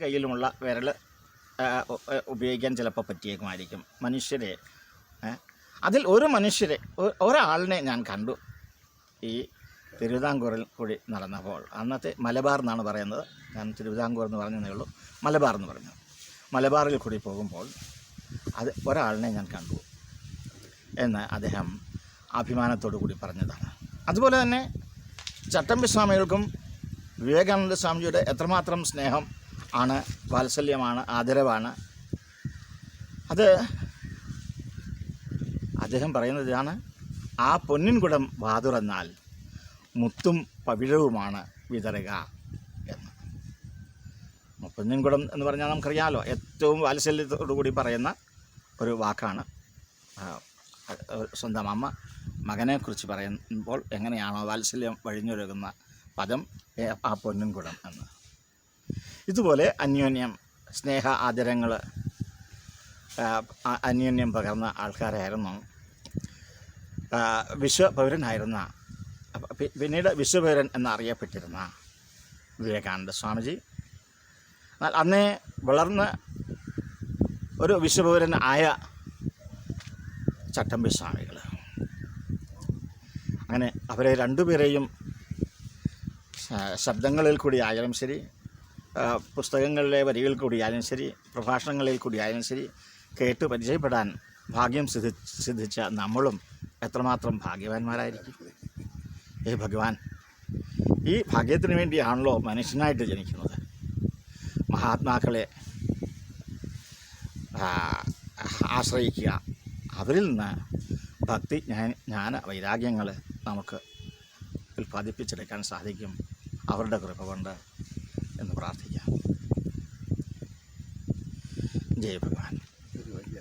കയ്യിലുമുള്ള വിരൽ ഉപയോഗിക്കാൻ ചിലപ്പോൾ പറ്റിയേക്കുമായിരിക്കും മനുഷ്യരെ. അതിൽ ഒരു മനുഷ്യരെ ഒരാളിനെ ഞാൻ കണ്ടു ഈ തിരുവിതാംകൂറിൽ കൂടി നടന്നപ്പോൾ. അന്നത്തെ മലബാർ എന്നാണ് പറയുന്നത്, ഞാൻ തിരുവിതാംകൂർ എന്ന് പറഞ്ഞതേ ഉള്ളൂ, മലബാർ എന്ന് പറഞ്ഞു. മലബാറിൽ കൂടി പോകുമ്പോൾ ഒരാളിനെ ഞാൻ കണ്ടു എന്ന് അദ്ദേഹം അഭിമാനത്തോടു കൂടി പറഞ്ഞതാണ്. അതുപോലെ തന്നെ ചട്ടമ്പി സ്വാമികൾക്കും വിവേകാനന്ദ സ്വാമിജിയുടെ എത്രമാത്രം സ്നേഹം ആണ്, വാത്സല്യമാണ്, ആദരവാണ്. അത് അദ്ദേഹം പറയുന്നത് ഇതാണ്: ആ പൊന്നിൻകുടം വാതുറന്നാൽ മുത്തും പവിഴവുമാണ് വിതറുക എന്ന്. പൊന്നിൻകുടം എന്ന് പറഞ്ഞാൽ നമുക്കറിയാമല്ലോ, ഏറ്റവും വാത്സല്യത്തോടു കൂടി പറയുന്ന ഒരു വാക്കാണ്. സ്വന്തം അമ്മ മകനെക്കുറിച്ച് പറയുമ്പോൾ എങ്ങനെയാണോ വാത്സല്യം വഴിഞ്ഞൊഴുകുന്ന പദം ആ പൊന്നിൻകുടം എന്ന്. ഇതുപോലെ അന്യോന്യം സ്നേഹ ആദരങ്ങൾ അന്യോന്യം പകർന്ന ആൾക്കാരായിരുന്നു വിശ്വപൗരനായിരുന്ന, പിന്നീട് വിശ്വപൗരൻ എന്നറിയപ്പെട്ടിരുന്ന വിവേകാനന്ദ സ്വാമിജി. എന്നാൽ അന്നേ വളർന്ന് ഒരു വിശ്വപൗരൻ ആയ ചട്ടമ്പി സ്വാമികൾ. അങ്ങനെ അവരെ രണ്ടുപേരെയും ശബ്ദങ്ങളിൽ കൂടി ആയാലും ശരി, പുസ്തകങ്ങളിലെ വരികളിൽ കൂടിയായാലും ശരി, പ്രഭാഷണങ്ങളിൽ കൂടിയായാലും ശരി കേട്ട് പരിചയപ്പെടാൻ ഭാഗ്യം സിദ്ധിച്ച നമ്മളും എത്രമാത്രം ഭാഗ്യവാന്മാരായിരിക്കും. ഭഗവാൻ, ഈ ഭാഗ്യത്തിന് വേണ്ടിയാണല്ലോ മനുഷ്യനായിട്ട് ജനിക്കുന്നത്. മഹാത്മാക്കളെ ആശ്രയിക്കുക, അവരിൽ നിന്ന് ഭക്തി ജ്ഞാന വൈരാഗ്യങ്ങൾ നമുക്ക് ഉൽപ്പാദിപ്പിച്ചെടുക്കാൻ സാധിക്കും അവരുടെ കൃപ കൊണ്ട് എന്ന് പ്രാർത്ഥിക്കാം. ജയ് ഭഗവാൻ.